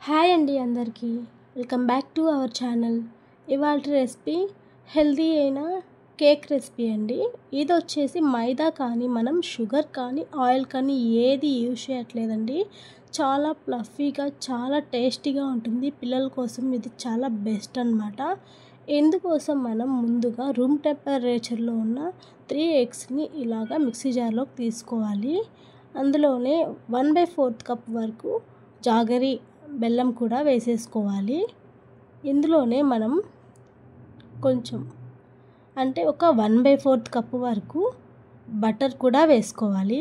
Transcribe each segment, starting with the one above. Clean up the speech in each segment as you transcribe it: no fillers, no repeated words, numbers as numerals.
Hi అండి అందరికీ welcome back to our channel. ఇవాళ రెసిపీ హెల్దీ అయిన కేక్ రెసిపీ అండి. ఇది వచ్చేసి మైదా కానీ మనం షుగర్ కానీ ఆయిల్ కానీ ఏది యూజ్ చేయట్లేదండి. చాలా ఫ్లఫీగా చాలా టేస్టీగా ఉంటుంది. పిల్లల కోసం ఇది చాలా బెస్ట్ అన్నమాట. ఇందుకోసం మనం ముందుగా రూమ్ టెంపరేచర్లో ఉన్న 3 ఎగ్స్ని ఇలాగా మిక్సీ జార్లోకి తీసుకోవాలి. అందులోనే 1/4 కప్ వరకు జాగరి బెల్లం కూడా వేసేసుకోవాలి. ఇందులోనే మనం కొంచెం అంటే ఒక 1/4 కప్ వరకు బటర్ కూడా వేసుకోవాలి.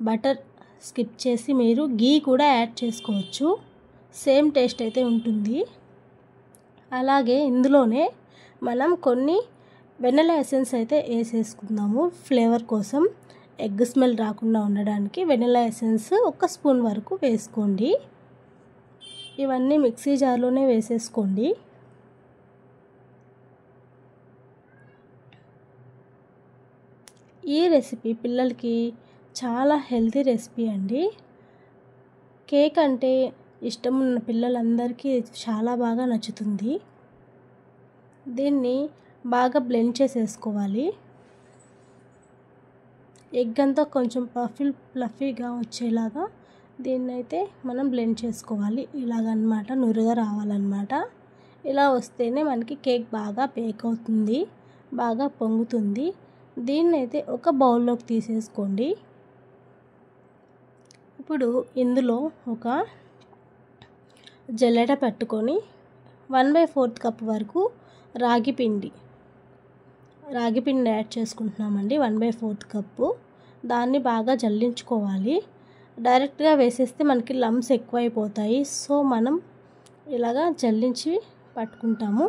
బటర్ స్కిప్ చేసి మీరు గీ కూడా యాడ్ చేసుకోవచ్చు, సేమ్ టేస్ట్ అయితే ఉంటుంది. అలాగే ఇందులోనే మనం కొన్ని వెనిలా ఎసెన్స్ అయితే వేసేసుకుందాము. ఫ్లేవర్ కోసం ఎగ్ స్మెల్ రాకుండా ఉండడానికి వెనిలా ఎసెన్స్ 1 స్పూన్ వరకు వేసుకోండి. ఇవన్నీ మిక్సీ జార్లోనే వేసేసుకోండి. ఈ రెసిపీ పిల్లలకి చాలా హెల్తీ రెసిపీ అండి. కేక్ అంటే ఇష్టం ఉన్న పిల్లలందరికీ చాలా బాగా నచ్చుతుంది. దీన్ని బాగా బ్లెండ్ చేసేసుకోవాలి. ఎగ్ అంతా కొంచెం ఫ్లఫీగా వచ్చేలాగా దీన్నైతే మనం బ్లెండ్ చేసుకోవాలి. ఇలాగన్నమాట, నురుగా రావాలన్నమాట. ఇలా వస్తేనే మనకి కేక్ బాగా బేక్ అవుతుంది, బాగా పొంగుతుంది. దీన్నైతే ఒక బౌల్లోకి తీసేసుకోండి. ఇప్పుడు ఇందులో ఒక జల్లెడ పెట్టుకొని 1/4 కప్ వరకు రాగి పిండి యాడ్ చేసుకుంటున్నామండి. 1/4 కప్పు. దాన్ని బాగా జల్లించుకోవాలి. డైరెక్ట్గా వేసేస్తే మనకి లమ్స్ ఎక్కువైపోతాయి. సో మనం ఇలాగా జల్లించి పట్టుకుంటాము.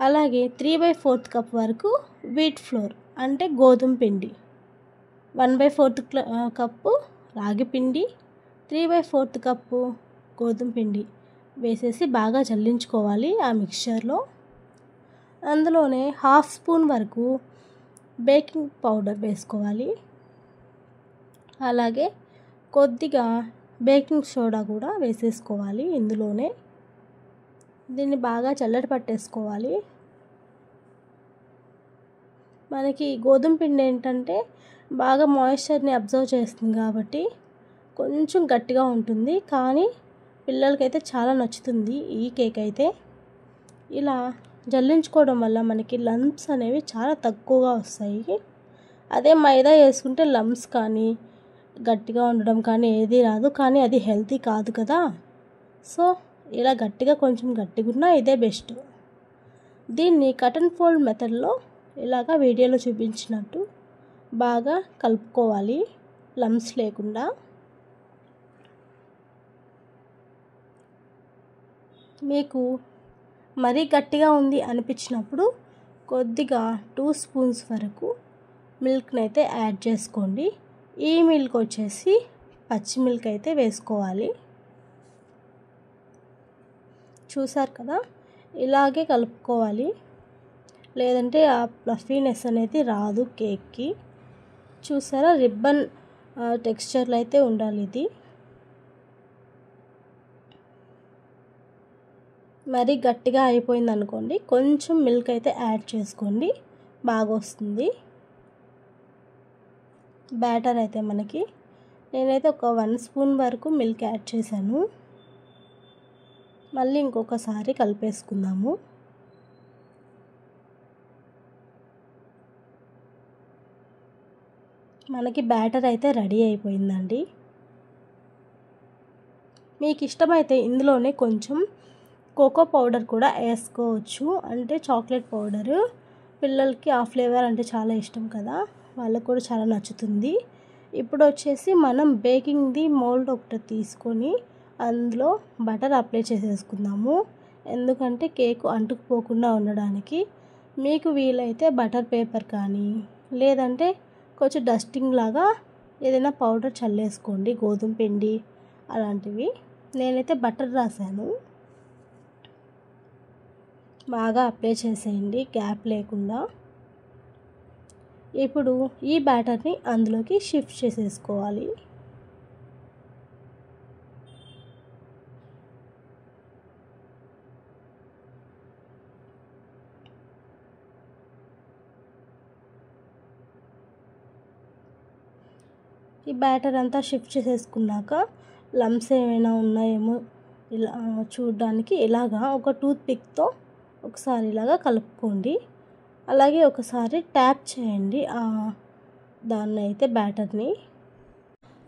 అలాగే 3/4 కప్ వరకు వీట్ ఫ్లోర్ అంటే గోధుమ పిండి, 1/4 కప్పు రాగి పిండి, 3/4 కప్పు గోధుమ పిండి వేసేసి బాగా జల్లించుకోవాలి ఆ మిక్చర్లో. అందులోనే 1/2 స్పూన్ వరకు బేకింగ్ పౌడర్ వేసుకోవాలి. అలాగే కొద్దిగా బేకింగ్ సోడా కూడా వేసేసుకోవాలి ఇందులోనే. దీన్ని బాగా చల్లట పట్టేసుకోవాలి. మనకి గోధుమ పిండి ఏంటంటే బాగా మాయిశ్చర్ని అబ్జర్వ్ చేస్తుంది కాబట్టి కొంచెం గట్టిగా ఉంటుంది, కానీ పిల్లలకైతే చాలా నచ్చుతుంది ఈ కేక్ అయితే. ఇలా జల్లించుకోవడం వల్ల మనకి లమ్స్ అనేవి చాలా తక్కువగా వస్తాయి. అదే మైదా వేసుకుంటే లమ్స్ కానీ గట్టిగా ఉండడం కానీ ఏది రాదు, కానీ అది హెల్తీ కాదు కదా. సో ఇలా కొంచెం గట్టిగా ఉన్నా ఇదే బెస్ట్. దీన్ని కట్ అండ్ ఫోల్డ్ మెథడ్లో ఇలాగా వీడియోలో చూపించినట్టు బాగా కలుపుకోవాలి, లమ్స్ లేకుండా. మీకు మరీ గట్టిగా ఉంది అనిపించినప్పుడు కొద్దిగా 2 స్పూన్స్ వరకు మిల్క్ని అయితే యాడ్ చేసుకోండి. ఈ మిల్క్ వచ్చేసి పచ్చి మిల్క్ అయితే వేసుకోవాలి. చూసారు కదా, ఇలాగే కలుపుకోవాలి, లేదంటే ఆ ఫ్లఫీనెస్ అనేది రాదు కేక్కి. చూసారా, రిబ్బన్ టెక్స్చర్లో అయితే ఉండాలి ఇది. మరీ గట్టిగా అయిపోయింది అనుకోండి, కొంచెం మిల్క్ అయితే యాడ్ చేసుకోండి, బాగా వస్తుంది బ్యాటర్ అయితే మనకి. నేనైతే ఒక 1 స్పూన్ వరకు మిల్క్ యాడ్ చేశాను. మళ్ళీ ఇంకొకసారి కలిపేసుకుందాము. మనకి బ్యాటర్ అయితే రెడీ అయిపోయిందండి. మీకు ఇష్టమైతే ఇందులోనే కొంచెం కోకో పౌడర్ కూడా వేసుకోవచ్చు, అంటే చాక్లెట్ పౌడరు. పిల్లలకి ఆ ఫ్లేవర్ అంటే చాలా ఇష్టం కదా, వాళ్ళకు కూడా చాలా నచ్చుతుంది. ఇప్పుడు వచ్చేసి మనం బేకింగ్ది మోల్డ్ ఒకటి తీసుకొని అందులో బటర్ అప్లై చేసేసుకుందాము. ఎందుకంటే కేక్ అంటుకుపోకుండా ఉండడానికి. మీకు వీలైతే బటర్ పేపర్ కానీ లేదంటే కొంచెం డస్టింగ్ లాగా ఏదైనా పౌడర్ చల్లేసుకోండి, గోధుమ పిండి అలాంటివి. నేనైతే బటర్ రాశాను. బాగా అప్లై చేసేయండి గ్యాప్ లేకుండా. ఇప్పుడు ఈ బ్యాటర్ని అందులోకి షిఫ్ట్ చేసేసుకోవాలి. ఈ బ్యాటర్ అంతా షిఫ్ట్ చేసేసుకున్నాక లమ్స్ ఏమైనా ఉన్నాయేమో ఇలా చూడడానికి ఇలాగా ఒక టూత్ పిక్తో ఒకసారి ఇలాగా కలుపుకోండి. అలాగే ఒకసారి ట్యాప్ చేయండి దాన్ని అయితే బ్యాటర్ని.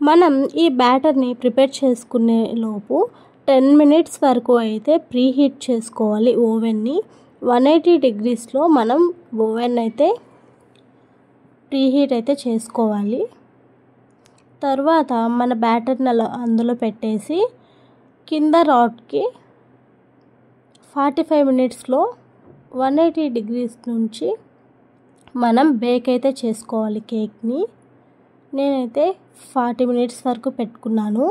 మనం ఈ బ్యాటర్ని ప్రిపేర్ చేసుకునే లోపు 10 minutes వరకు అయితే ప్రీహీట్ చేసుకోవాలి ఓవెన్ని. 180 degreesలో మనం ఓవెన్ అయితే ప్రీహీట్ అయితే చేసుకోవాలి. తర్వాత మన బ్యాటర్ని అందులో పెట్టేసి కింద రాడ్కి 45 minutesలో 180 degrees నుంచి మనం బేక్ అయితే చేసుకోవాలి కేక్ని. నేనైతే 40 minutes వరకు పెట్టుకున్నాను.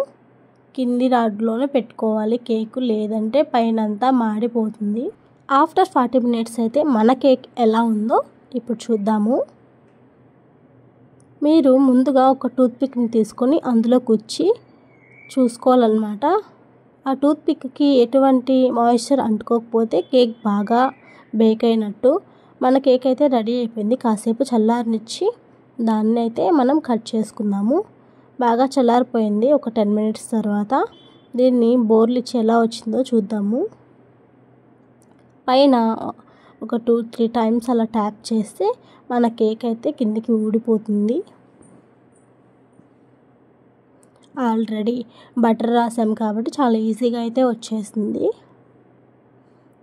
కింది రాడ్లోనే పెట్టుకోవాలి కేకు, లేదంటే పైనంతా మాడిపోతుంది. ఆఫ్టర్ 40 minutes అయితే మన కేక్ ఎలా ఉందో ఇప్పుడు చూద్దాము. మీరు ముందుగా ఒక టూత్పిక్ని తీసుకొని అందులో గుచ్చి చూసుకోవాలన్నమాట. ఆ టూత్పిక్కి ఎటువంటి మాయిశ్చర్ అంటుకోకపోతే కేక్ బాగా బేక్ అయినట్టు. మన కేక్ అయితే రెడీ అయిపోయింది. కాసేపు చల్లారనిచ్చి దాన్ని అయితే మనం కట్ చేసుకుందాము. బాగా చల్లారిపోయింది. ఒక 10 minutes తర్వాత దీన్ని బోర్లిచ్చి ఎలా వచ్చిందో చూద్దాము. పైన ఒక 2-3 times అలా ట్యాప్ చేస్తే మన కేక్ అయితే కిందికి ఊడిపోతుంది. ఆల్రెడీ బటర్ రాసాం కాబట్టి చాలా ఈజీగా అయితే వచ్చేసింది.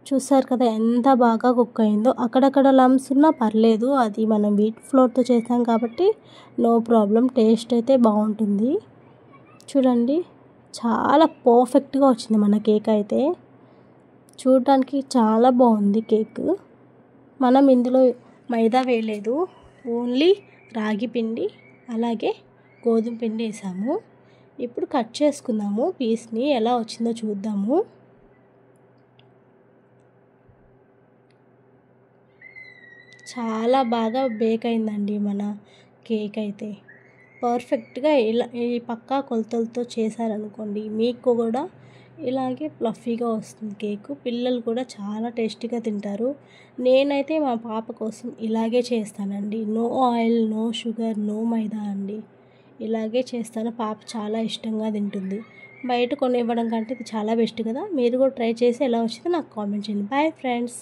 చూసారు కదా ఎంత బాగా కుక్ అయిందో. అక్కడక్కడ లమ్స్ ఉన్నా పర్లేదు, అది మనం వీట్ ఫ్లోర్తో చేసాం కాబట్టి నో ప్రాబ్లం, టేస్ట్ అయితే బాగుంటుంది. చూడండి చాలా పర్ఫెక్ట్గా వచ్చింది మన కేక్ అయితే. చూడడానికి చాలా బాగుంది కేక్. మనం ఇందులో మైదా వేయలేదు, ఓన్లీ రాగి పిండి అలాగే గోధుమ పిండి వేసాము. ఇప్పుడు కట్ చేసుకుందాము పీస్ని, ఎలా వచ్చిందో చూద్దాము. చాలా బాగా బేక్ అయిందండి మన కేక్ అయితే. పర్ఫెక్ట్గా ఇలా ఈ పక్కా కొలతలతో చేశారనుకోండి మీకు కూడా ఇలాగే ఫ్లఫీగా వస్తుంది కేకు. పిల్లలు కూడా చాలా టేస్టీగా తింటారు. నేనైతే మా పాప కోసం ఇలాగే చేస్తానండి. No oil, no sugar, no maida అండి. ఇలాగే చేస్తాను. పాప చాలా ఇష్టంగా తింటుంది. బయట కొని ఇవ్వడం కంటే ఇది చాలా బెస్ట్ కదా. మీరు కూడా ట్రై చేసి ఎలా వచ్చిందో నాకు కామెంట్ చేయండి. Bye friends.